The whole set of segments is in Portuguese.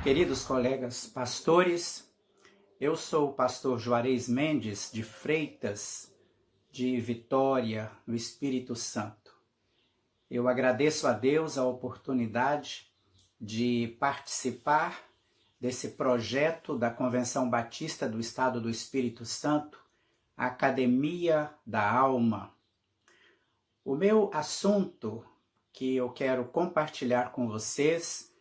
Queridos colegas pastores, eu sou o pastor Juarez Mendes de Freitas, de Vitória, no Espírito Santo. Eu agradeço a Deus a oportunidade de participar desse projeto da Convenção Batista do Estado do Espírito Santo, a Academia da Alma. O meu assunto que eu quero compartilhar com vocês,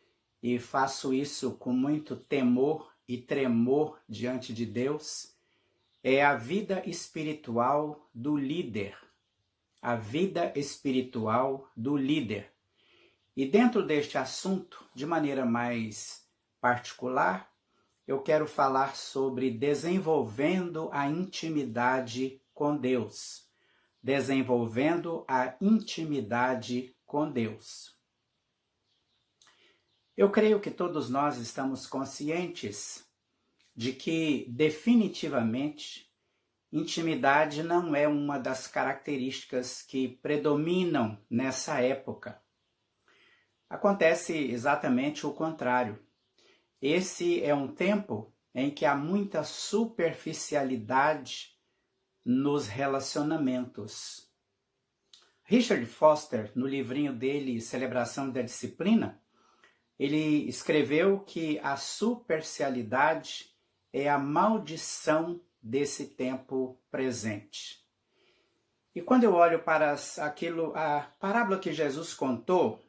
e faço isso com muito temor e tremor diante de Deus, é a vida espiritual do líder. A vida espiritual do líder. E dentro deste assunto, de maneira mais particular, eu quero falar sobre desenvolvendo a intimidade com Deus. Desenvolvendo a intimidade com Deus. Eu creio que todos nós estamos conscientes de que, definitivamente, intimidade não é uma das características que predominam nessa época. Acontece exatamente o contrário. Esse é um tempo em que há muita superficialidade nos relacionamentos. Richard Foster, no livrinho dele, Celebração da Disciplina, ele escreveu que a superficialidade é a maldição desse tempo presente. E quando eu olho para a parábola que Jesus contou,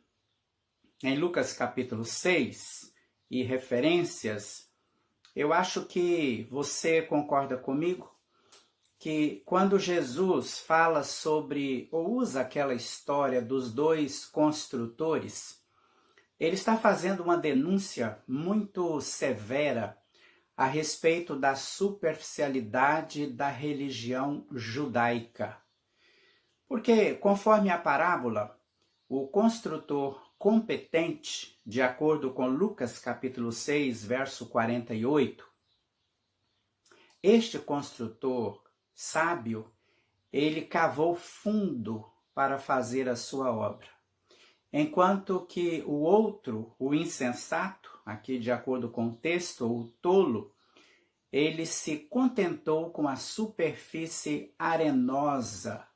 em Lucas capítulo 6, e referências, eu acho que você concorda comigo que quando Jesus fala sobre, ou usa aquela história dos dois construtores, ele está fazendo uma denúncia muito severa a respeito da superficialidade da religião judaica. Porque, conforme a parábola, o construtor competente, de acordo com Lucas capítulo 6, verso 48, este construtor sábio, ele cavou fundo para fazer a sua obra. Enquanto que o outro, o insensato, aqui de acordo com o texto, o tolo, ele se contentou com a superfície arenosa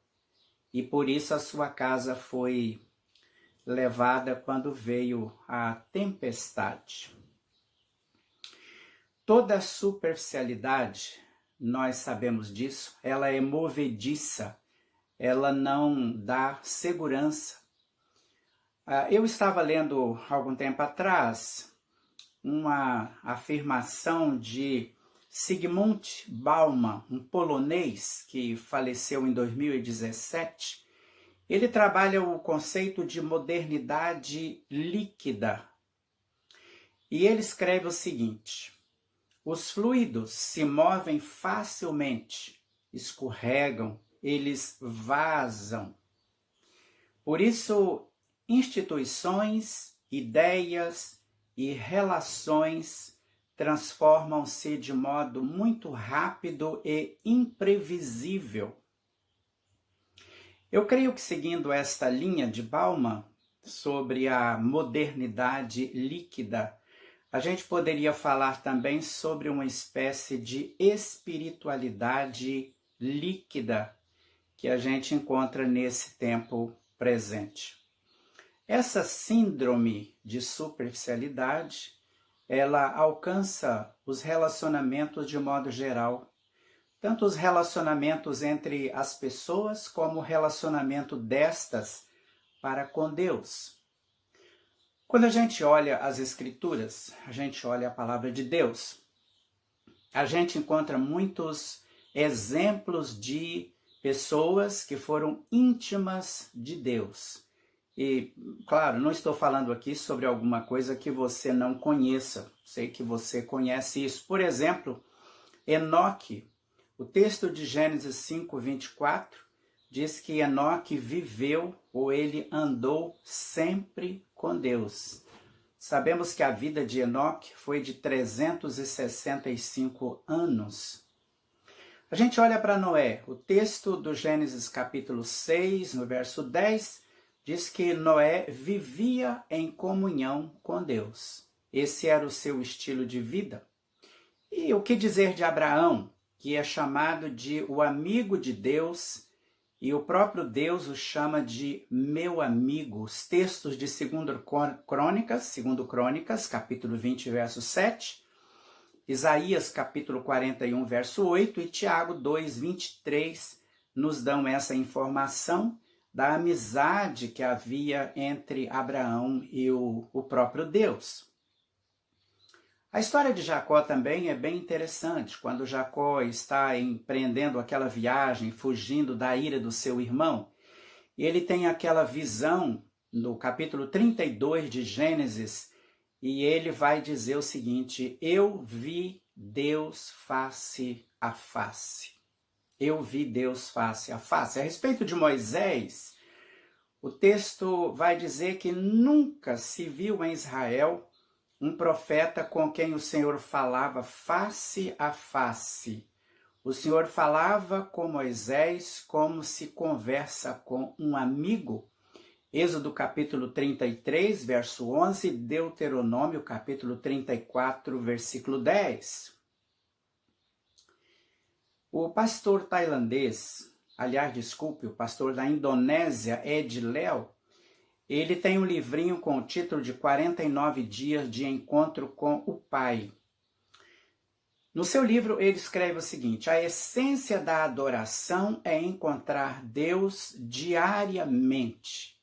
e por isso a sua casa foi levada quando veio a tempestade. Toda superficialidade, nós sabemos disso, ela é movediça, ela não dá segurança. Eu estava lendo algum tempo atrás uma afirmação de Zygmunt Bauman, um polonês que faleceu em 2017. Ele trabalha o conceito de modernidade líquida. E ele escreve o seguinte: os fluidos se movem facilmente, escorregam, eles vazam. Por isso, instituições, ideias e relações transformam-se de modo muito rápido e imprevisível. Eu creio que, seguindo esta linha de Bauman sobre a modernidade líquida, a gente poderia falar também sobre uma espécie de espiritualidade líquida que a gente encontra nesse tempo presente. Essa síndrome de superficialidade, ela alcança os relacionamentos de modo geral, tanto os relacionamentos entre as pessoas como o relacionamento destas para com Deus. Quando a gente olha as Escrituras, a gente olha a palavra de Deus, a gente encontra muitos exemplos de pessoas que foram íntimas de Deus. E, claro, não estou falando aqui sobre alguma coisa que você não conheça. Sei que você conhece isso. Por exemplo, Enoque, o texto de Gênesis 5, 24, diz que Enoque viveu, ou ele andou sempre com Deus. Sabemos que a vida de Enoque foi de 365 anos. A gente olha para Noé. O texto do Gênesis capítulo 6, no verso 10, diz que Noé vivia em comunhão com Deus. Esse era o seu estilo de vida. E o que dizer de Abraão, que é chamado de o amigo de Deus, e o próprio Deus o chama de meu amigo? Os textos de 2 Crônicas, capítulo 20, verso 7, Isaías, capítulo 41, verso 8, e Tiago 2, 23, nos dão essa informação da amizade que havia entre Abraão e o próprio Deus. A história de Jacó também é bem interessante. Quando Jacó está empreendendo aquela viagem, fugindo da ira do seu irmão, e ele tem aquela visão no capítulo 32 de Gênesis, e ele vai dizer o seguinte: eu vi Deus face a face. Eu vi Deus face a face. A respeito de Moisés, o texto vai dizer que nunca se viu em Israel um profeta com quem o Senhor falava face a face. O Senhor falava com Moisés como se conversa com um amigo. Êxodo capítulo 33, verso 11, Deuteronômio capítulo 34, versículo 10. O pastor tailandês, o pastor da Indonésia, Ed Leo, ele tem um livrinho com o título de 49 dias de encontro com o Pai. No seu livro, ele escreve o seguinte: a essência da adoração é encontrar Deus diariamente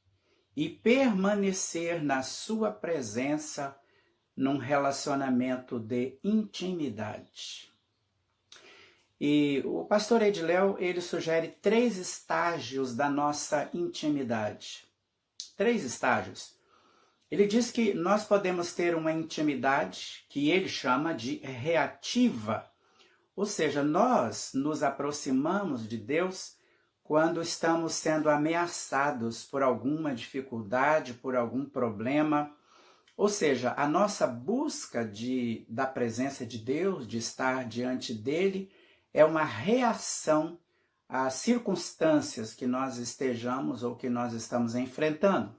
e permanecer na sua presença num relacionamento de intimidade. E o pastor Edileu, ele sugere 3 estágios da nossa intimidade. 3 estágios. Ele diz que nós podemos ter uma intimidade que ele chama de reativa, ou seja, nós nos aproximamos de Deus quando estamos sendo ameaçados por alguma dificuldade, por algum problema, ou seja, a nossa busca da presença de Deus, de estar diante dele, é uma reação às circunstâncias que nós estejamos ou que nós estamos enfrentando.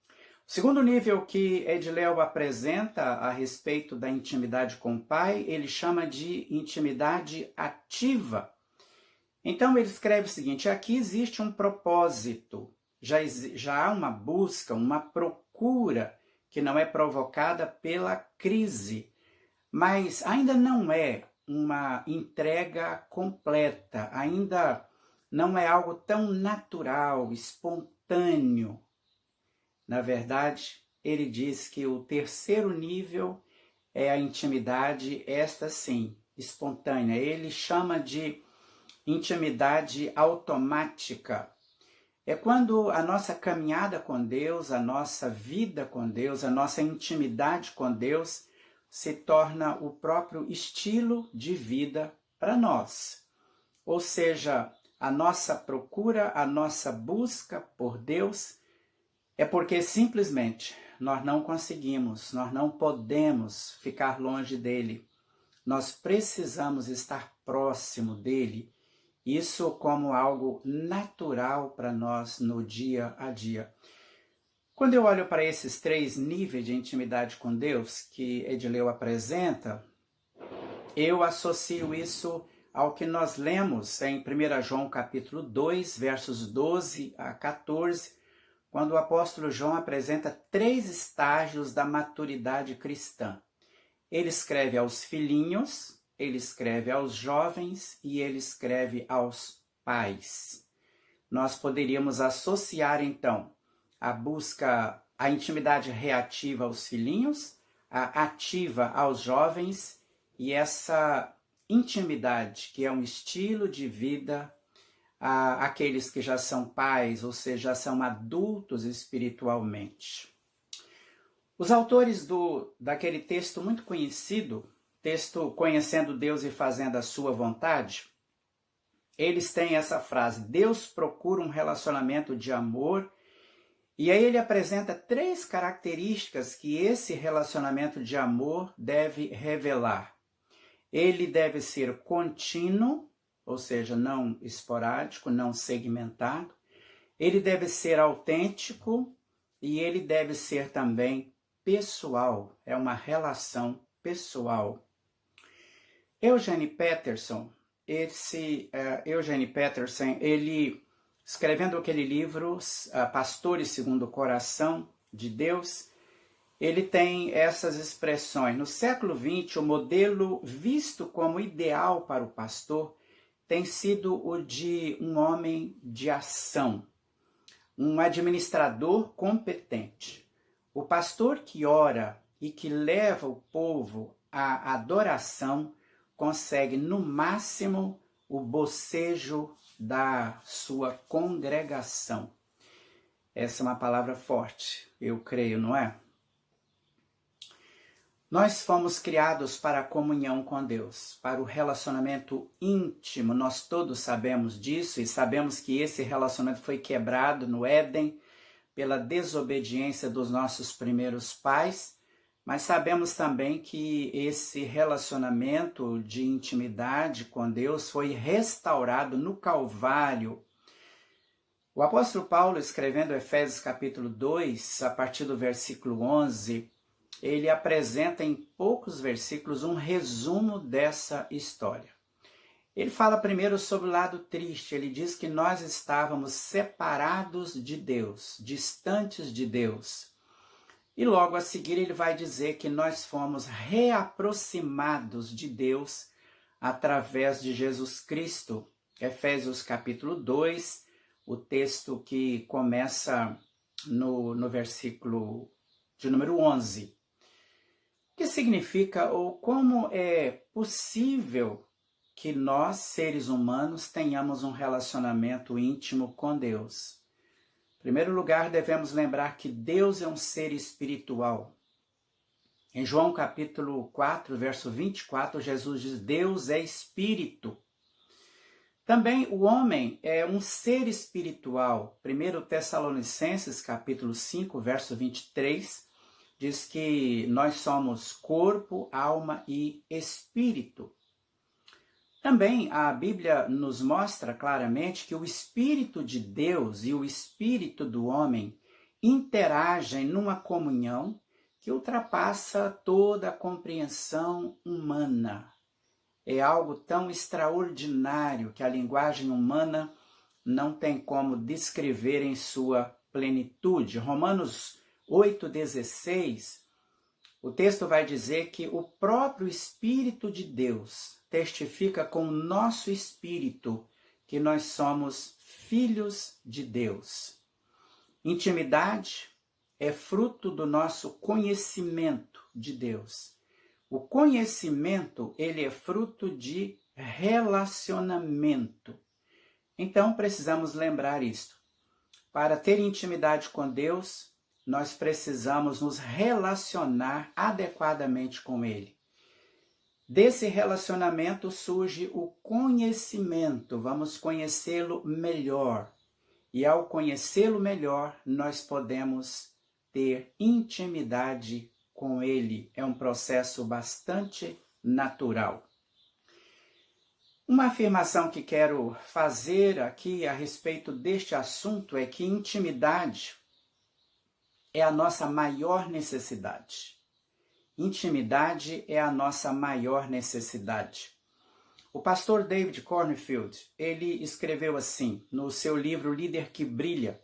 O segundo nível que Edileu apresenta a respeito da intimidade com o Pai, ele chama de intimidade ativa. Então ele escreve o seguinte: aqui existe um propósito, já há uma busca, uma procura que não é provocada pela crise, mas ainda não é uma entrega completa, ainda não é algo tão natural, espontâneo. Na verdade, ele diz que o terceiro nível é a intimidade, esta sim, espontânea. Ele chama de intimidade automática. É quando a nossa caminhada com Deus, a nossa vida com Deus, a nossa intimidade com Deus se torna o próprio estilo de vida para nós. Ou seja, a nossa procura, a nossa busca por Deus é porque simplesmente nós não conseguimos, nós não podemos ficar longe dele. Nós precisamos estar próximo dele. Isso como algo natural para nós no dia a dia. Quando eu olho para esses 3 níveis de intimidade com Deus que Edileu apresenta, eu associo isso ao que nós lemos em 1 João capítulo 2, versos 12 a 14, quando o apóstolo João apresenta 3 estágios da maturidade cristã. Ele escreve aos filhinhos, ele escreve aos jovens e ele escreve aos pais. Nós poderíamos associar, então, a busca, a intimidade reativa aos filhinhos, a ativa aos jovens e essa intimidade, que é um estilo de vida, àqueles que já são pais, ou seja, já são adultos espiritualmente. Os autores daquele texto muito conhecido, texto Conhecendo Deus e Fazendo a Sua Vontade, eles têm essa frase: Deus procura um relacionamento de amor, e aí ele apresenta 3 características que esse relacionamento de amor deve revelar. Ele deve ser contínuo, ou seja, não esporádico, não segmentado. Ele deve ser autêntico e ele deve ser também pessoal, é uma relação pessoal. Eugene Peterson, ele escrevendo aquele livro, Pastores Segundo o Coração de Deus, ele tem essas expressões. No século XX, o modelo visto como ideal para o pastor tem sido o de um homem de ação, um administrador competente. O pastor que ora e que leva o povo à adoração consegue, no máximo, o bocejo da sua congregação. Essa é uma palavra forte, eu creio, não é? Nós fomos criados para a comunhão com Deus, para o relacionamento íntimo. Nós todos sabemos disso e sabemos que esse relacionamento foi quebrado no Éden pela desobediência dos nossos primeiros pais, mas sabemos também que esse relacionamento de intimidade com Deus foi restaurado no Calvário. O apóstolo Paulo, escrevendo Efésios capítulo 2, a partir do versículo 11, ele apresenta em poucos versículos um resumo dessa história. Ele fala primeiro sobre o lado triste, ele diz que nós estávamos separados de Deus, distantes de Deus. E logo a seguir ele vai dizer que nós fomos reaproximados de Deus através de Jesus Cristo. Efésios capítulo 2, o texto que começa no versículo de número 11. O que significa ou como é possível que nós, seres humanos, tenhamos um relacionamento íntimo com Deus? Em primeiro lugar, devemos lembrar que Deus é um ser espiritual. Em João capítulo 4, verso 24, Jesus diz: Deus é espírito. Também o homem é um ser espiritual. 1 Tessalonicenses capítulo 5, verso 23, diz que nós somos corpo, alma e espírito. Também a Bíblia nos mostra claramente que o Espírito de Deus e o Espírito do homem interagem numa comunhão que ultrapassa toda a compreensão humana. É algo tão extraordinário que a linguagem humana não tem como descrever em sua plenitude. Romanos 8,16, o texto vai dizer que o próprio Espírito de Deus testifica com o nosso espírito que nós somos filhos de Deus. Intimidade é fruto do nosso conhecimento de Deus. O conhecimento, ele é fruto de relacionamento. Então, precisamos lembrar isto. Para ter intimidade com Deus, nós precisamos nos relacionar adequadamente com Ele. Desse relacionamento surge o conhecimento, vamos conhecê-lo melhor. E ao conhecê-lo melhor, nós podemos ter intimidade com Ele. É um processo bastante natural. Uma afirmação que quero fazer aqui a respeito deste assunto é que intimidade é a nossa maior necessidade. Intimidade é a nossa maior necessidade. O pastor David Cornfield, ele escreveu assim, no seu livro Líder que Brilha: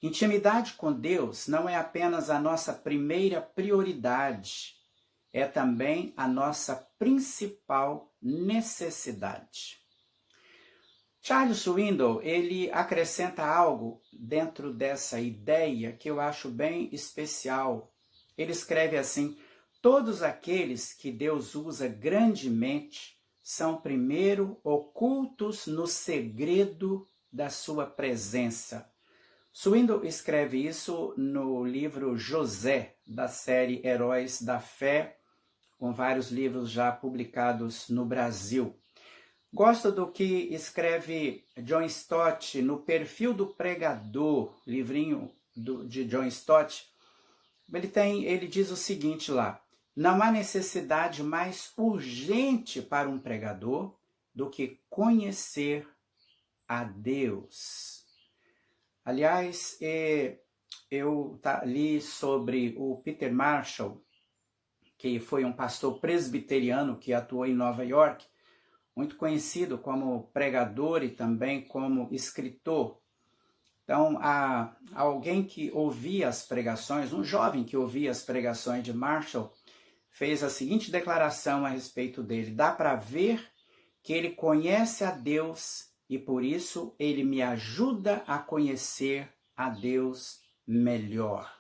intimidade com Deus não é apenas a nossa primeira prioridade, é também a nossa principal necessidade. Charles Swindoll, ele acrescenta algo dentro dessa ideia que eu acho bem especial. Ele escreve assim: todos aqueles que Deus usa grandemente são primeiro ocultos no segredo da sua presença. Swindoll escreve isso no livro José, da série Heróis da Fé, com vários livros já publicados no Brasil. Gosto do que escreve John Stott no Perfil do Pregador, livrinho de John Stott. Ele diz o seguinte lá: não há necessidade mais urgente para um pregador do que conhecer a Deus. Aliás, eu li sobre o Peter Marshall, que foi um pastor presbiteriano que atuou em Nova York, muito conhecido como pregador e também como escritor. Então, alguém que ouvia as pregações, um jovem que ouvia as pregações de Marshall, fez a seguinte declaração a respeito dele: dá para ver que ele conhece a Deus e por isso ele me ajuda a conhecer a Deus melhor.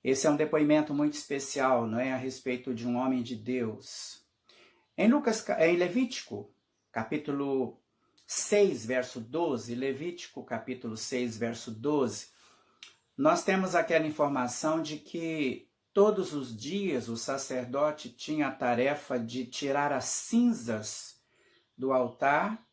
Esse é um depoimento muito especial, não é, a respeito de um homem de Deus. Em Levítico, capítulo 6, verso 12, Levítico, capítulo 6, verso 12, nós temos aquela informação de que todos os dias o sacerdote tinha a tarefa de tirar as cinzas do altar,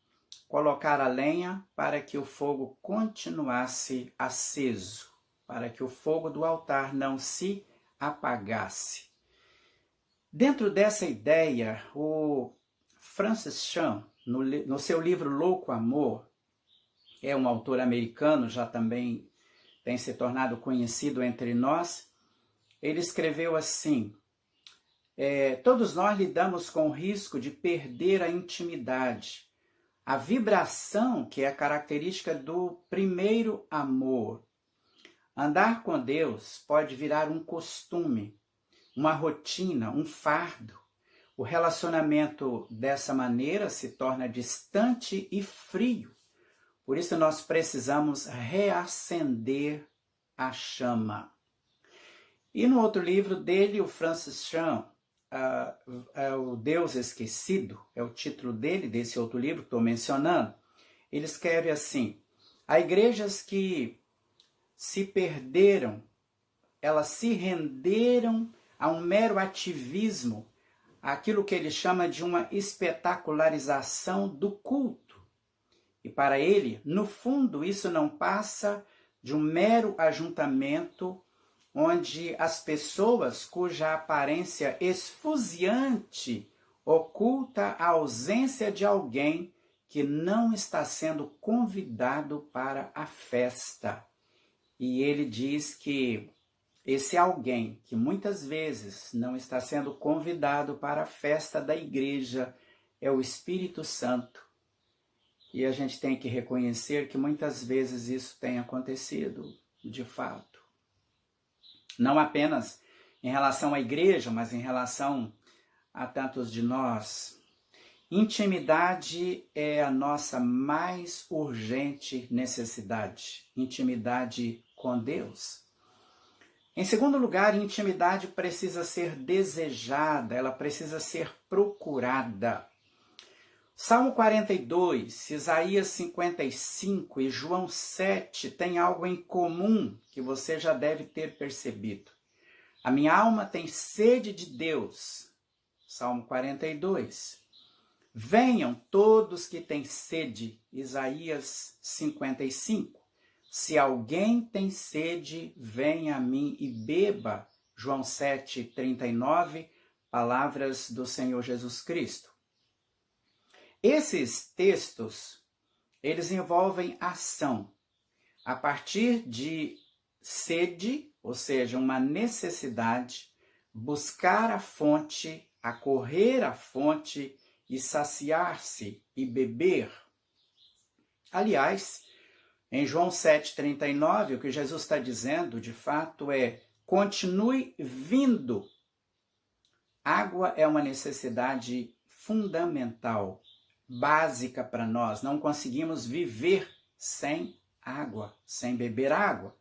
colocar a lenha para que o fogo continuasse aceso, para que o fogo do altar não se apagasse. Dentro dessa ideia, o Francis Chan, no seu livro Louco Amor, é um autor americano, já também tem se tornado conhecido entre nós, ele escreveu assim: todos nós lidamos com o risco de perder a intimidade, a vibração que é a característica do primeiro amor. Andar com Deus pode virar um costume, uma rotina, um fardo. O relacionamento dessa maneira se torna distante e frio. Por isso nós precisamos reacender a chama. E no outro livro dele, o Francis Chan, O Deus Esquecido, é o título dele, desse outro livro que estou mencionando, ele escreve assim: há igrejas que se perderam, elas se renderam a um mero ativismo, aquilo que ele chama de uma espetacularização do culto. E para ele, no fundo, isso não passa de um mero ajuntamento onde as pessoas cuja aparência esfuziante oculta a ausência de alguém que não está sendo convidado para a festa. E ele diz que esse alguém que muitas vezes não está sendo convidado para a festa da igreja é o Espírito Santo. E a gente tem que reconhecer que muitas vezes isso tem acontecido, de fato. Não apenas em relação à igreja, mas em relação a tantos de nós. Intimidade é a nossa mais urgente necessidade. Intimidade com Deus. Em segundo lugar, intimidade precisa ser desejada, ela precisa ser procurada. Salmo 42, Isaías 55 e João 7 têm algo em comum que você já deve ter percebido. A minha alma tem sede de Deus. Salmo 42. Venham todos que têm sede. Isaías 55. Se alguém tem sede, venha a mim e beba. João 7, 39, palavras do Senhor Jesus Cristo. Esses textos, eles envolvem ação. A partir de sede, ou seja, uma necessidade, buscar a fonte, acorrer à fonte e saciar-se e beber. Aliás, em João 7,39, o que Jesus está dizendo, de fato, é: continue vindo. Água é uma necessidade fundamental, básica para nós. Não conseguimos viver sem água, sem beber água.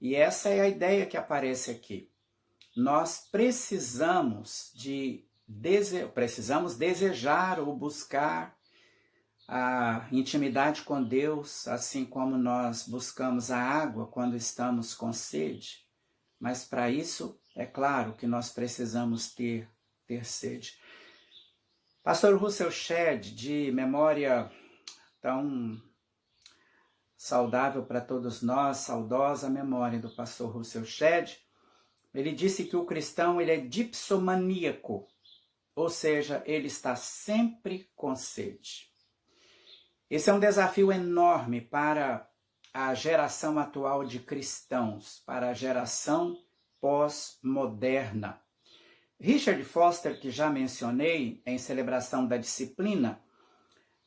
E essa é a ideia que aparece aqui. Nós precisamos desejar ou buscar a intimidade com Deus, assim como nós buscamos a água quando estamos com sede. Mas para isso, é claro que nós precisamos ter sede. Pastor Russell Shedd, de memória tão saudável para todos nós, saudosa memória do pastor Russell Shedd, ele disse que o cristão ele é dipsomaníaco, ou seja, ele está sempre com sede. Esse é um desafio enorme para a geração atual de cristãos, para a geração pós-moderna. Richard Foster, que já mencionei em Celebração da Disciplina,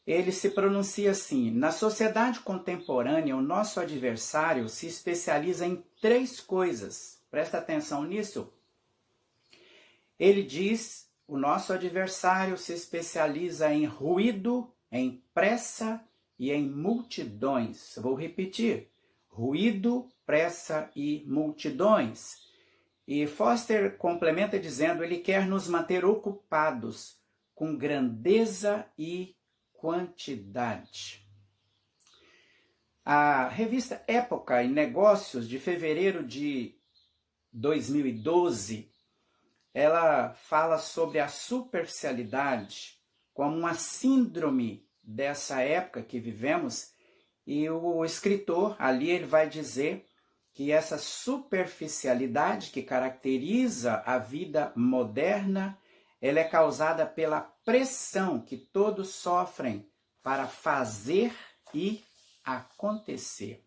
ele se pronuncia assim: na sociedade contemporânea, o nosso adversário se especializa em 3 coisas. Presta atenção nisso. Ele diz: o nosso adversário se especializa em ruído, em pressa e em multidões. Vou repetir: ruído, pressa e multidões. E Foster complementa dizendo: ele quer nos manter ocupados com grandeza e quantidade. A revista Época e Negócios, de fevereiro de 2012, ela fala sobre a superficialidade como uma síndrome dessa época que vivemos, e o escritor ali ele vai dizer que essa superficialidade que caracteriza a vida moderna, ela é causada pela pressão que todos sofrem para fazer e acontecer.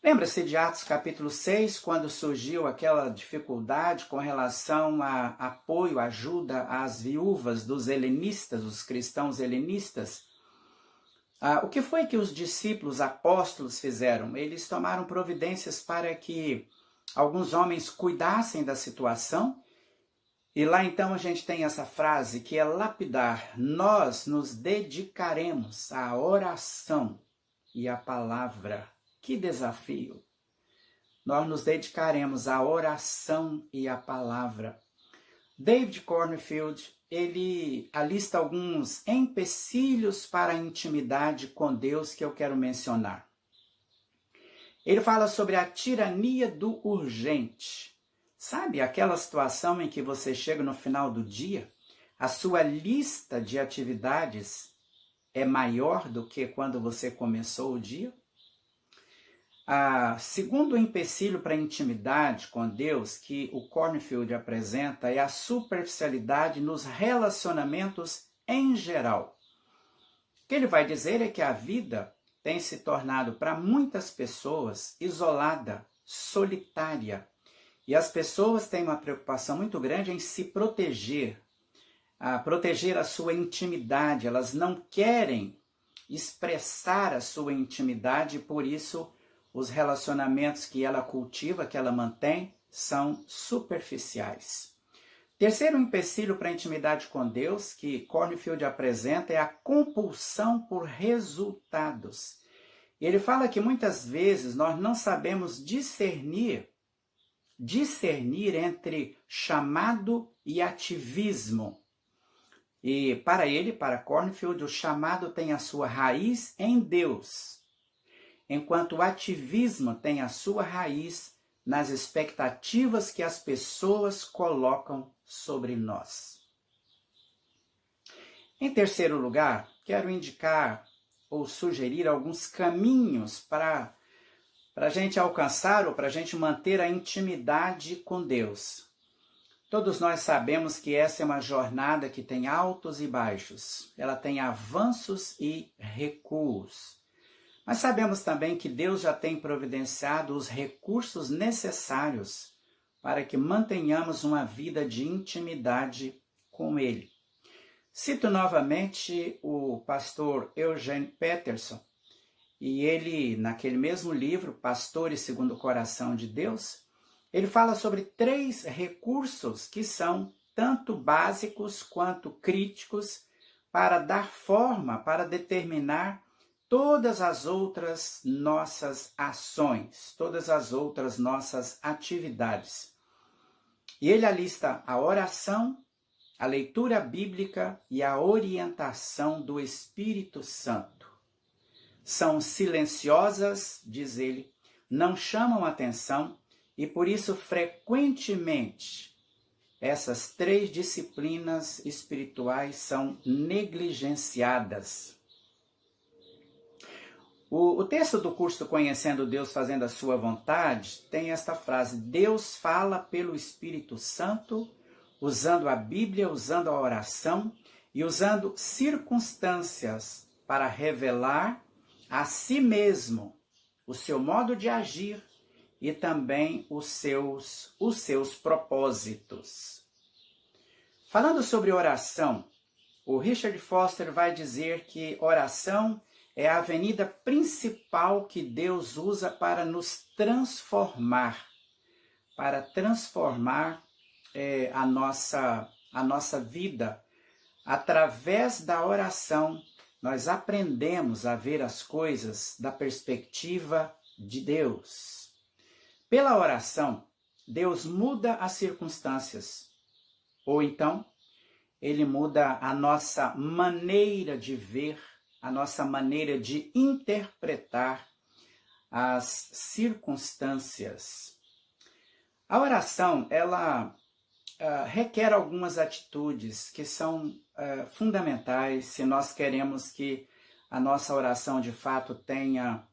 Lembra-se de Atos capítulo 6, quando surgiu aquela dificuldade com relação a apoio, ajuda às viúvas dos helenistas, os cristãos helenistas? O que foi que os discípulos apóstolos fizeram? Eles tomaram providências para que alguns homens cuidassem da situação. E lá então a gente tem essa frase que é lapidar: nós nos dedicaremos à oração e à palavra. Que desafio! Nós nos dedicaremos à oração e à palavra. David Cornfield, ele alista alguns empecilhos para a intimidade com Deus que eu quero mencionar. Ele fala sobre a tirania do urgente. Sabe aquela situação em que você chega no final do dia, a sua lista de atividades é maior do que quando você começou o dia? Segundo empecilho para a intimidade com Deus que o Cornfield apresenta é a superficialidade nos relacionamentos em geral. O que ele vai dizer é que a vida tem se tornado para muitas pessoas isolada, solitária. E as pessoas têm uma preocupação muito grande em se proteger, proteger a sua intimidade. Elas não querem expressar a sua intimidade, e por isso os relacionamentos que ela cultiva, que ela mantém, são superficiais. Terceiro empecilho para a intimidade com Deus que Cornfield apresenta é a compulsão por resultados. Ele fala que muitas vezes nós não sabemos discernir entre chamado e ativismo. E para ele, para Cornfield, o chamado tem a sua raiz em Deus, enquanto o ativismo tem a sua raiz nas expectativas que as pessoas colocam sobre nós. Em terceiro lugar, quero indicar ou sugerir alguns caminhos para a gente alcançar ou para a gente manter a intimidade com Deus. Todos nós sabemos que essa é uma jornada que tem altos e baixos, ela tem avanços e recuos. Mas sabemos também que Deus já tem providenciado os recursos necessários para que mantenhamos uma vida de intimidade com Ele. Cito novamente o pastor Eugene Peterson, e ele, naquele mesmo livro, Pastores Segundo o Coração de Deus, ele fala sobre 3 recursos que são tanto básicos quanto críticos para dar forma, para determinar todas as outras nossas ações, todas as outras nossas atividades. E ele alista a oração, a leitura bíblica e a orientação do Espírito Santo. São silenciosas, diz ele, não chamam atenção e por isso frequentemente essas 3 disciplinas espirituais são negligenciadas. O texto do curso Conhecendo Deus Fazendo a Sua Vontade tem esta frase: Deus fala pelo Espírito Santo, usando a Bíblia, usando a oração e usando circunstâncias para revelar a si mesmo o seu modo de agir e também os seus propósitos. Falando sobre oração, o Richard Foster vai dizer que oração é a avenida principal que Deus usa para nos transformar, a nossa vida. Através da oração, nós aprendemos a ver as coisas da perspectiva de Deus. Pela oração, Deus muda as circunstâncias, ou então, Ele muda a nossa maneira de ver, a nossa maneira de interpretar as circunstâncias. A oração, ela requer algumas atitudes que são fundamentais se nós queremos que a nossa oração de fato tenha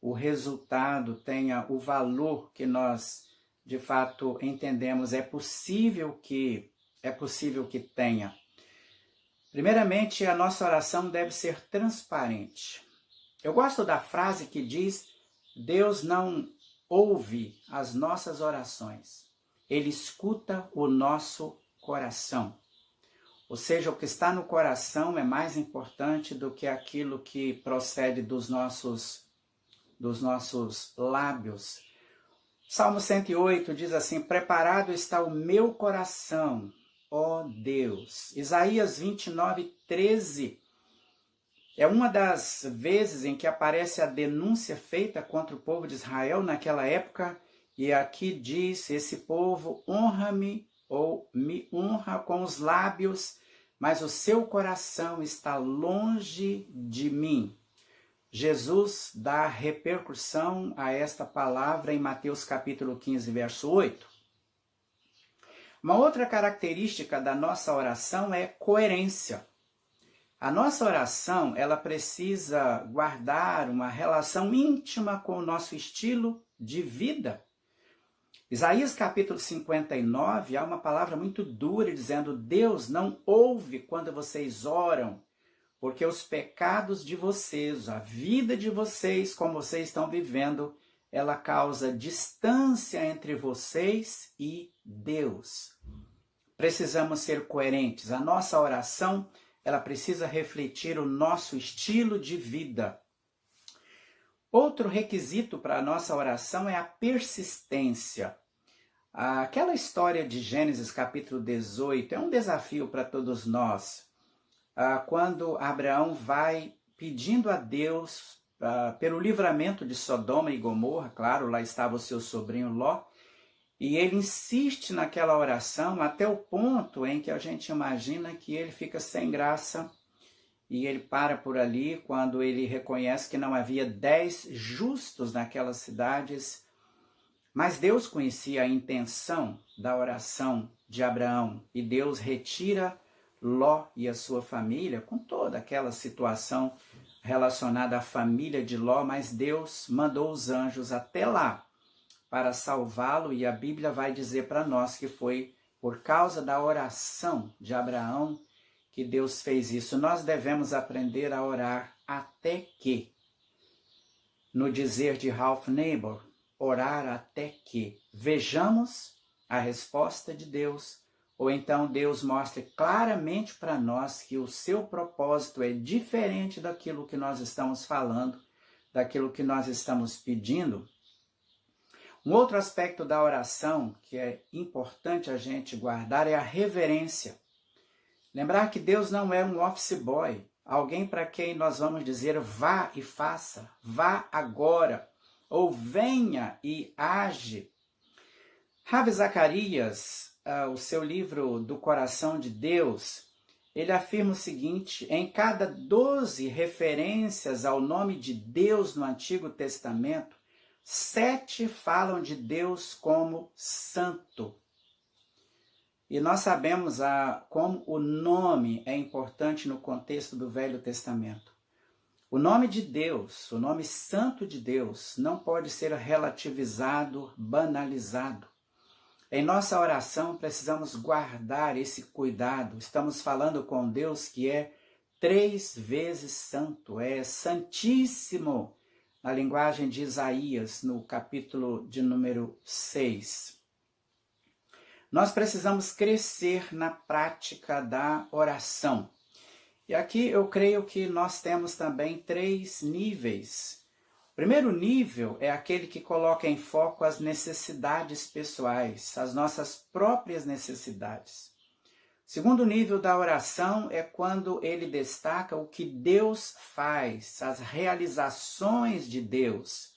o resultado, tenha o valor que nós de fato entendemos é possível que tenha. Primeiramente, a nossa oração deve ser transparente. Eu gosto da frase que diz: Deus não ouve as nossas orações, Ele escuta o nosso coração. Ou seja, o que está no coração é mais importante do que aquilo que procede dos nossos lábios. Salmo 108 diz assim: preparado está o meu coração, ó Deus. Isaías 29:13 é uma das vezes em que aparece a denúncia feita contra o povo de Israel naquela época, e aqui diz: esse povo honra-me ou me honra com os lábios, mas o seu coração está longe de mim. Jesus dá repercussão a esta palavra em Mateus capítulo 15, verso 8. Uma outra característica da nossa oração é coerência. A nossa oração, ela precisa guardar uma relação íntima com o nosso estilo de vida. Isaías capítulo 59, há uma palavra muito dura dizendo: Deus não ouve quando vocês oram, porque os pecados de vocês, a vida de vocês, como vocês estão vivendo, ela causa distância entre vocês e Deus. Precisamos ser coerentes. A nossa oração, ela precisa refletir o nosso estilo de vida. Outro requisito para a nossa oração é a persistência. Aquela história de Gênesis capítulo 18 é um desafio para todos nós. Quando Abraão vai pedindo a Deus pelo livramento de Sodoma e Gomorra, claro, lá estava o seu sobrinho Ló, e ele insiste naquela oração até o ponto em que a gente imagina que ele fica sem graça e ele para por ali quando ele reconhece que não havia 10 justos naquelas cidades. Mas Deus conhecia a intenção da oração de Abraão e Deus retira Ló e a sua família, com toda aquela situação relacionada à família de Ló, mas Deus mandou os anjos até lá para salvá-lo, e a Bíblia vai dizer para nós que foi por causa da oração de Abraão que Deus fez isso. Nós devemos aprender a orar até que, no dizer de Ralph Neighbor, orar até que vejamos a resposta de Deus, ou então Deus mostre claramente para nós que o seu propósito é diferente daquilo que nós estamos falando, daquilo que nós estamos pedindo. Um outro aspecto da oração que é importante a gente guardar é a reverência. Lembrar que Deus não é um office boy, alguém para quem nós vamos dizer vá e faça, vá agora, ou venha e age. Ravi Zacarias, o seu livro Do Coração de Deus, ele afirma o seguinte: em cada 12 referências ao nome de Deus no Antigo Testamento, 7 falam de Deus como santo. E nós sabemos como o nome é importante no contexto do Velho Testamento. O nome de Deus, o nome santo de Deus, não pode ser relativizado, banalizado. Em nossa oração, precisamos guardar esse cuidado. Estamos falando com Deus que é 3 vezes santo, é santíssimo. na linguagem de Isaías, no capítulo de número 6. Nós precisamos crescer na prática da oração. E aqui eu creio que nós temos também 3 níveis. O primeiro nível é aquele que coloca em foco as necessidades pessoais, as nossas próprias necessidades. O segundo nível da oração é quando ele destaca o que Deus faz, as realizações de Deus.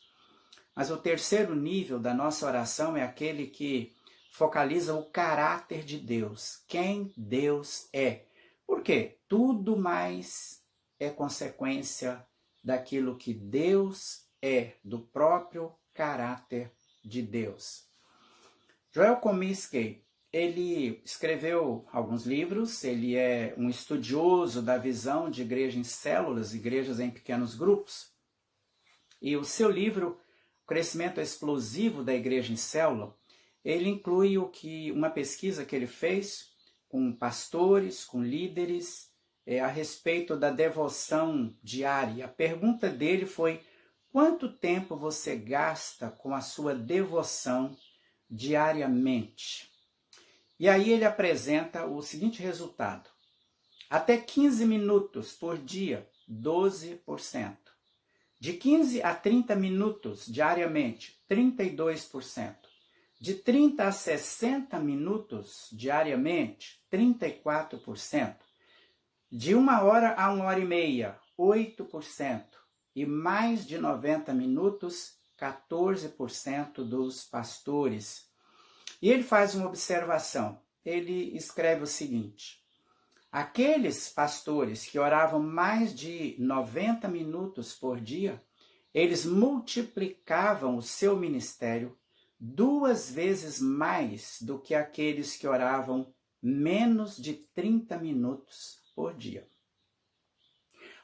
Mas o terceiro nível da nossa oração é aquele que focaliza o caráter de Deus, quem Deus é. Por quê? Tudo mais é consequência daquilo que Deus é, do próprio caráter de Deus. Joel Comiskey, ele escreveu alguns livros, ele é um estudioso da visão de igreja em células, igrejas em pequenos grupos. E o seu livro, O Crescimento Explosivo da Igreja em Célula, ele inclui uma pesquisa que ele fez com pastores, com líderes, a respeito da devoção diária. A pergunta dele foi: quanto tempo você gasta com a sua devoção diariamente? E aí ele apresenta o seguinte resultado: até 15 minutos por dia, 12%. De 15 a 30 minutos diariamente, 32%. De 30 a 60 minutos diariamente, 34%. De 1 hora a 1 hora e meia, 8%. E mais de 90 minutos, 14% dos pastores. E ele faz uma observação. Ele escreve o seguinte: aqueles pastores que oravam mais de 90 minutos por dia, eles multiplicavam o seu ministério 2 vezes mais do que aqueles que oravam menos de 30 minutos por dia.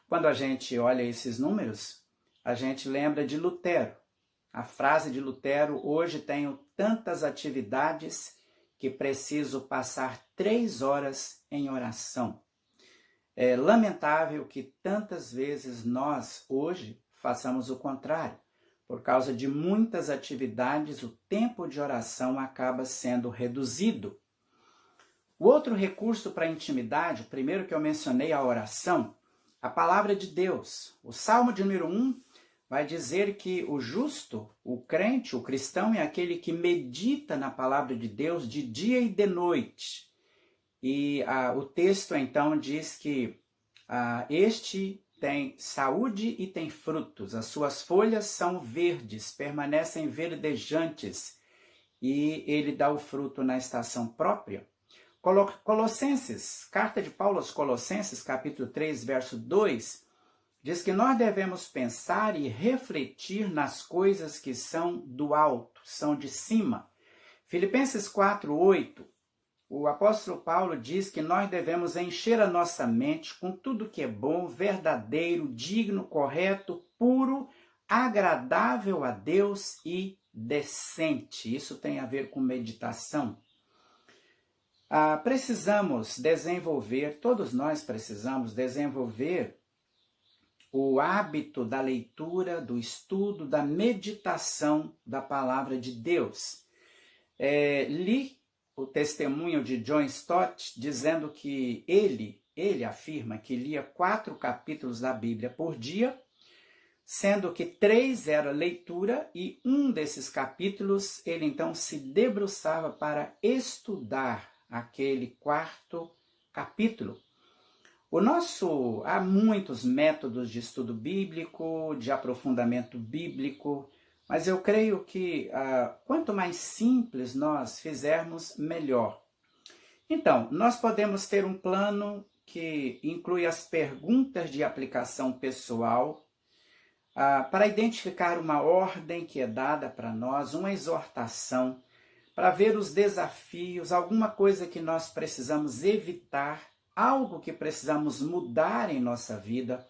Quando a gente olha esses números, a gente lembra de Lutero. A frase de Lutero: hoje tenho tantas atividades que preciso passar 3 horas em oração. É lamentável que tantas vezes nós, hoje, façamos o contrário. Por causa de muitas atividades, o tempo de oração acaba sendo reduzido. O outro recurso para a intimidade, o primeiro que eu mencionei, a oração, a palavra de Deus. O Salmo de número 1 vai dizer que o justo, o crente, o cristão, é aquele que medita na palavra de Deus de dia e de noite. E o texto, então, diz que este tem saúde e tem frutos, as suas folhas são verdes, permanecem verdejantes, e ele dá o fruto na estação própria. Colossenses, carta de Paulo aos Colossenses, capítulo 3, verso 2, diz que nós devemos pensar e refletir nas coisas que são do alto, são de cima. Filipenses 4, 8, o apóstolo Paulo diz que nós devemos encher a nossa mente com tudo que é bom, verdadeiro, digno, correto, puro, agradável a Deus e decente. Isso tem a ver com meditação. Precisamos desenvolver, todos nós precisamos desenvolver o hábito da leitura, do estudo, da meditação da palavra de Deus. Li o testemunho de John Stott dizendo que ele afirma que lia 4 capítulos da Bíblia por dia, sendo que 3 era leitura e um desses capítulos ele então se debruçava para estudar aquele 4º capítulo. Há muitos métodos de estudo bíblico, de aprofundamento bíblico, mas eu creio que quanto mais simples nós fizermos, melhor. Então, nós podemos ter um plano que inclui as perguntas de aplicação pessoal, para identificar uma ordem que é dada para nós, uma exortação, para ver os desafios, alguma coisa que nós precisamos evitar, algo que precisamos mudar em nossa vida.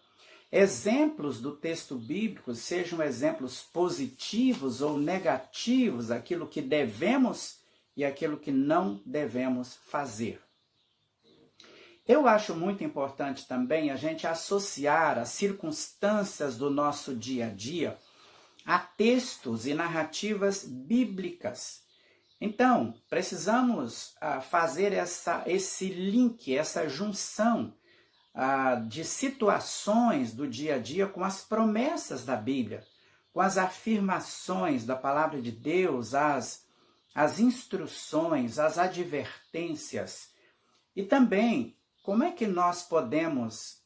Exemplos do texto bíblico, sejam exemplos positivos ou negativos, aquilo que devemos e aquilo que não devemos fazer. Eu acho muito importante também a gente associar as circunstâncias do nosso dia a dia a textos e narrativas bíblicas. Então, precisamos fazer esse link, essa junção de situações do dia a dia com as promessas da Bíblia, com as afirmações da palavra de Deus, as instruções, as advertências. E também, como é que nós podemos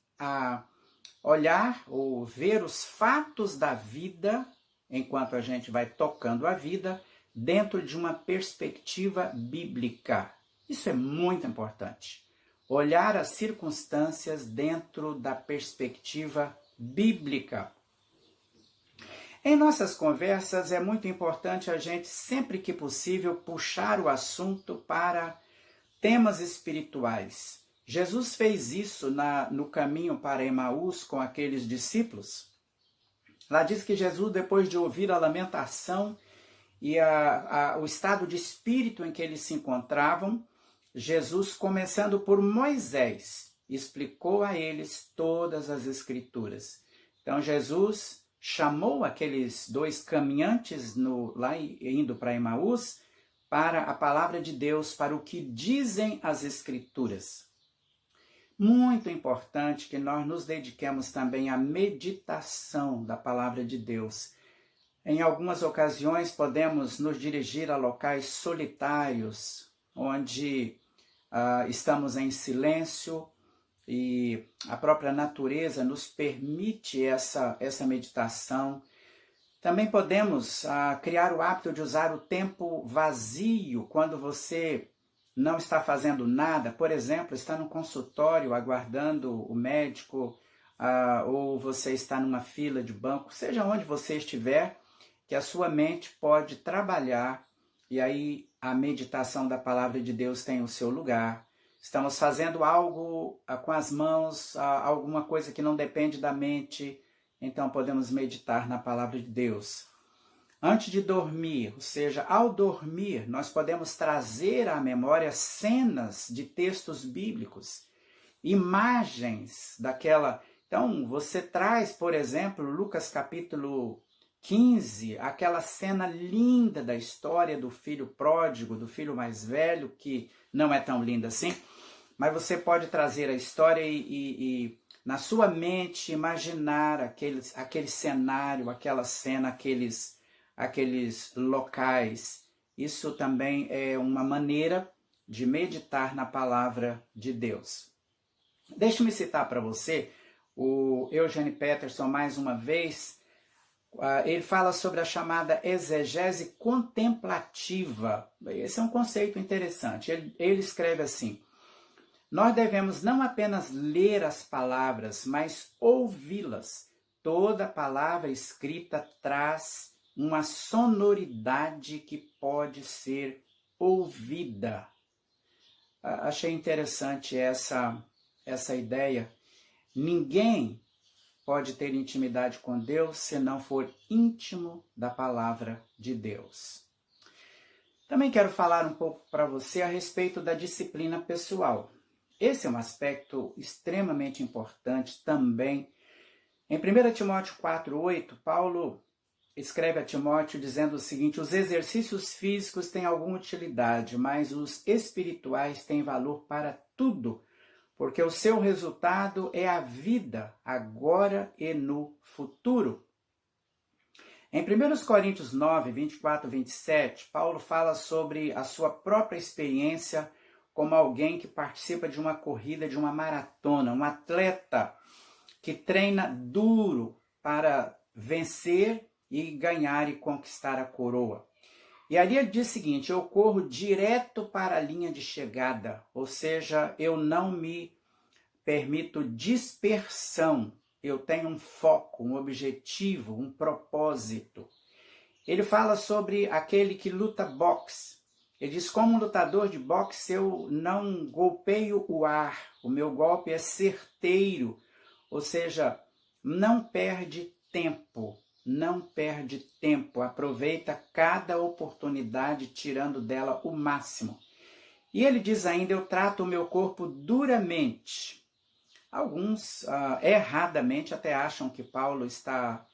olhar ou ver os fatos da vida, enquanto a gente vai tocando a vida, dentro de uma perspectiva bíblica. Isso é muito importante. Olhar as circunstâncias dentro da perspectiva bíblica. Em nossas conversas é muito importante a gente, sempre que possível, puxar o assunto para temas espirituais. Jesus fez isso no caminho para Emaús com aqueles discípulos. Lá diz que Jesus, depois de ouvir a lamentação e o estado de espírito em que eles se encontravam, Jesus, começando por Moisés, explicou a eles todas as Escrituras. Então Jesus chamou aqueles dois caminhantes lá indo para Emaús para a palavra de Deus, para o que dizem as Escrituras. Muito importante que nós nos dediquemos também à meditação da palavra de Deus. Em algumas ocasiões podemos nos dirigir a locais solitários, onde estamos em silêncio e a própria natureza nos permite essa meditação. Também podemos criar o hábito de usar o tempo vazio quando você não está fazendo nada, por exemplo, está no consultório aguardando o médico, ou você está numa fila de banco, seja onde você estiver, que a sua mente pode trabalhar, e aí a meditação da palavra de Deus tem o seu lugar. Estamos fazendo algo com as mãos, alguma coisa que não depende da mente, então podemos meditar na palavra de Deus. Antes de dormir, ou seja, ao dormir, nós podemos trazer à memória cenas de textos bíblicos, imagens daquela. Então, você traz, por exemplo, Lucas capítulo 15, aquela cena linda da história do filho pródigo, do filho mais velho, que não é tão linda assim, mas você pode trazer a história e na sua mente imaginar aquele cenário, aquela cena, aqueles locais. Isso também é uma maneira de meditar na palavra de Deus. Deixe-me citar para você o Eugene Peterson mais uma vez. Ele fala sobre a chamada exegese contemplativa. Esse é um conceito interessante. Ele escreve assim: nós devemos não apenas ler as palavras, mas ouvi-las. Toda palavra escrita traz uma sonoridade que pode ser ouvida. Achei interessante essa ideia. Ninguém pode ter intimidade com Deus se não for íntimo da palavra de Deus. Também quero falar um pouco para você a respeito da disciplina pessoal. Esse é um aspecto extremamente importante também. Em 1 Timóteo 4,8, Paulo escreve a Timóteo dizendo o seguinte: os exercícios físicos têm alguma utilidade, mas os espirituais têm valor para tudo, porque o seu resultado é a vida, agora e no futuro. Em 1 Coríntios 9, 24 e 27, Paulo fala sobre a sua própria experiência como alguém que participa de uma corrida, de uma maratona, um atleta que treina duro para vencer e ganhar e conquistar a coroa. E ali ele diz o seguinte: eu corro direto para a linha de chegada, ou seja, eu não me permito dispersão, eu tenho um foco, um objetivo, um propósito. Ele fala sobre aquele que luta boxe. Ele diz: como um lutador de boxe, eu não golpeio o ar, o meu golpe é certeiro, ou seja, não perde tempo, aproveita cada oportunidade tirando dela o máximo. E ele diz ainda: eu trato o meu corpo duramente. Alguns erradamente até acham que Paulo está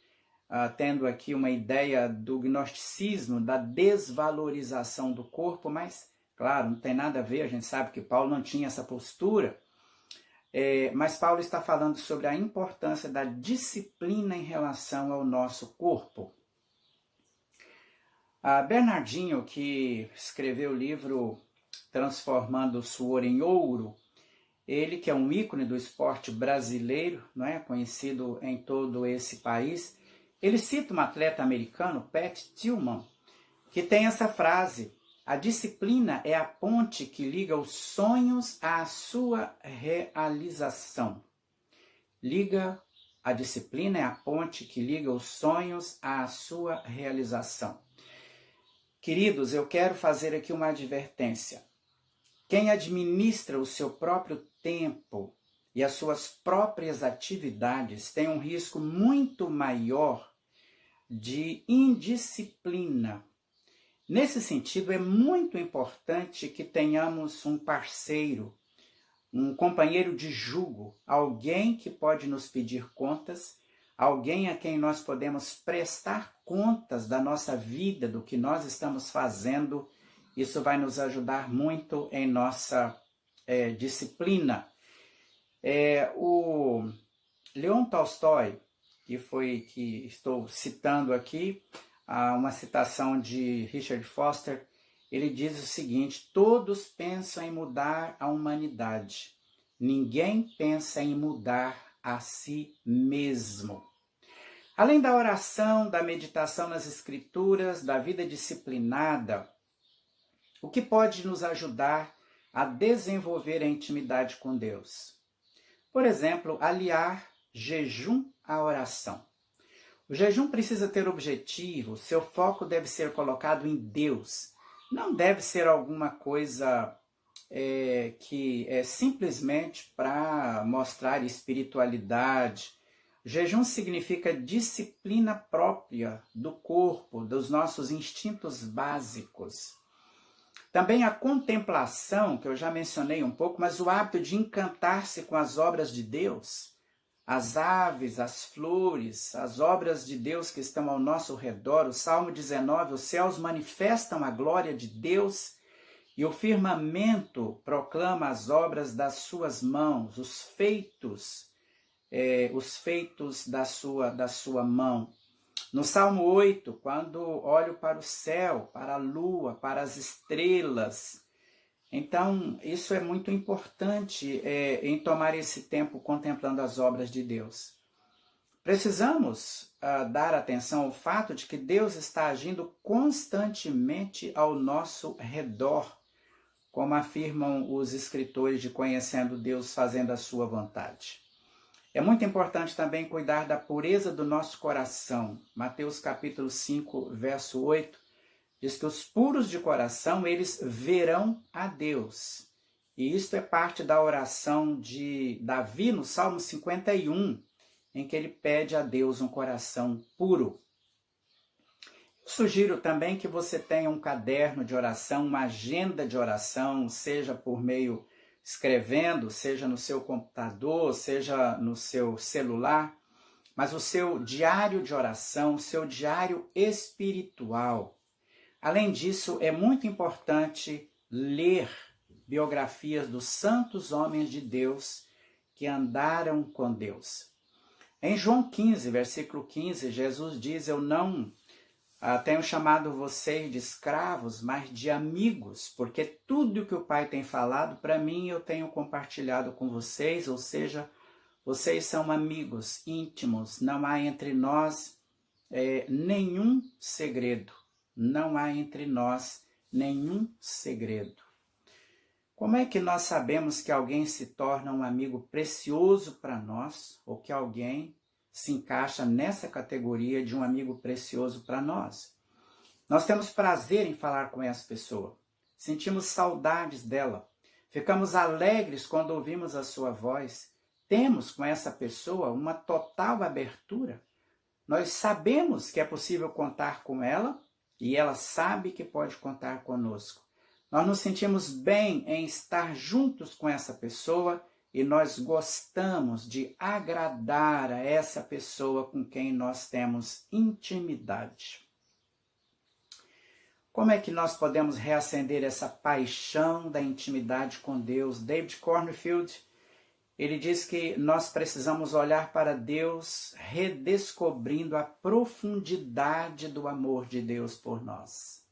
tendo aqui uma ideia do gnosticismo, da desvalorização do corpo, mas, claro, não tem nada a ver, a gente sabe que Paulo não tinha essa postura, mas Paulo está falando sobre a importância da disciplina em relação ao nosso corpo. Bernardinho, que escreveu o livro Transformando o Suor em Ouro, ele que é um ícone do esporte brasileiro, não é? Conhecido em todo esse país, ele cita um atleta americano, Pat Tillman, que tem essa frase: a disciplina é a ponte que liga os sonhos à sua realização. A disciplina é a ponte que liga os sonhos à sua realização. Queridos, eu quero fazer aqui uma advertência. Quem administra o seu próprio tempo e as suas próprias atividades tem um risco muito maior de indisciplina. Nesse sentido, é muito importante que tenhamos um parceiro, um companheiro de jugo, alguém que pode nos pedir contas, alguém a quem nós podemos prestar contas da nossa vida, do que nós estamos fazendo. Isso vai nos ajudar muito em nossa disciplina. O Leon Tolstói, que estou citando aqui, uma citação de Richard Foster, ele diz o seguinte: todos pensam em mudar a humanidade, ninguém pensa em mudar a si mesmo. Além da oração, da meditação nas escrituras, da vida disciplinada, o que pode nos ajudar a desenvolver a intimidade com Deus? Por exemplo, aliar jejum à oração. O jejum precisa ter objetivo, seu foco deve ser colocado em Deus. Não deve ser alguma coisa que é simplesmente para mostrar espiritualidade. Jejum significa disciplina própria do corpo, dos nossos instintos básicos. Também a contemplação, que eu já mencionei um pouco, mas o hábito de encantar-se com as obras de Deus, as aves, as flores, as obras de Deus que estão ao nosso redor. O Salmo 19, os céus manifestam a glória de Deus e o firmamento proclama as obras das suas mãos, os feitos da sua mão. No Salmo 8, quando olho para o céu, para a lua, para as estrelas, então isso é muito importante em tomar esse tempo contemplando as obras de Deus. Precisamos dar atenção ao fato de que Deus está agindo constantemente ao nosso redor, como afirmam os escritores de Conhecendo Deus, Fazendo a Sua Vontade. É muito importante também cuidar da pureza do nosso coração. Mateus capítulo 5, verso 8, diz que os puros de coração, eles verão a Deus. E isto é parte da oração de Davi no Salmo 51, em que ele pede a Deus um coração puro. Eu sugiro também que você tenha um caderno de oração, uma agenda de oração, seja por meio escrevendo, seja no seu computador, seja no seu celular, mas o seu diário de oração, o seu diário espiritual. Além disso, é muito importante ler biografias dos santos homens de Deus que andaram com Deus. Em João 15, versículo 15, Jesus diz: eu não tenho chamado vocês de escravos, mas de amigos, porque tudo que o Pai tem falado para mim eu tenho compartilhado com vocês, ou seja, vocês são amigos íntimos, não há entre nós nenhum segredo, não há entre nós nenhum segredo. Como é que nós sabemos que alguém se torna um amigo precioso para nós, ou que alguém se encaixa nessa categoria de um amigo precioso para nós? Nós temos prazer em falar com essa pessoa, sentimos saudades dela, ficamos alegres quando ouvimos a sua voz, temos com essa pessoa uma total abertura. Nós sabemos que é possível contar com ela e ela sabe que pode contar conosco. Nós nos sentimos bem em estar juntos com essa pessoa e nós gostamos de agradar a essa pessoa com quem nós temos intimidade. Como é que nós podemos reacender essa paixão da intimidade com Deus? David Cornfield, ele diz que nós precisamos olhar para Deus redescobrindo a profundidade do amor de Deus por nós.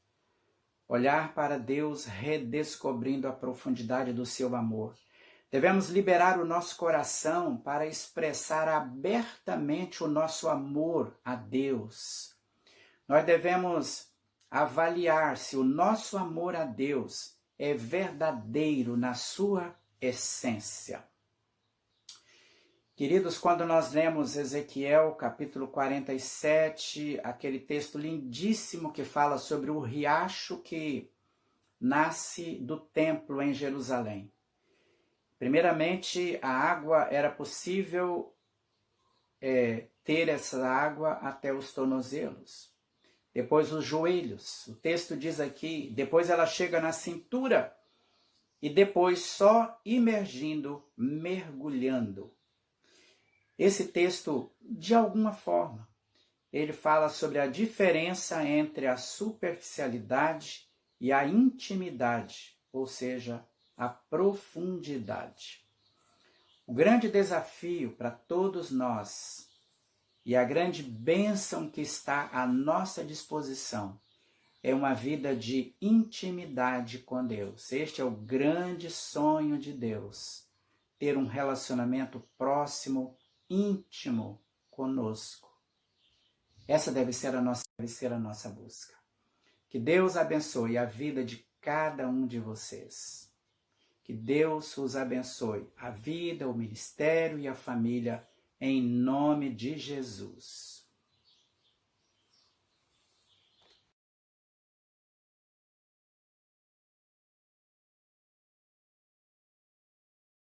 Olhar para Deus redescobrindo a profundidade do seu amor. Devemos liberar o nosso coração para expressar abertamente o nosso amor a Deus. Nós devemos avaliar se o nosso amor a Deus é verdadeiro na sua essência. Queridos, quando nós lemos Ezequiel, capítulo 47, aquele texto lindíssimo que fala sobre o riacho que nasce do templo em Jerusalém. Primeiramente, a água era possível ter essa água até os tornozelos. Depois os joelhos. O texto diz aqui, depois ela chega na cintura e depois só imergindo, mergulhando. Esse texto, de alguma forma, ele fala sobre a diferença entre a superficialidade e a intimidade, ou seja, a profundidade. O grande desafio para todos nós e a grande bênção que está à nossa disposição é uma vida de intimidade com Deus. Este é o grande sonho de Deus, ter um relacionamento próximo, íntimo conosco. Essa deve ser a nossa busca. Que Deus abençoe a vida de cada um de vocês. Que Deus os abençoe, a vida, o ministério e a família, em nome de Jesus.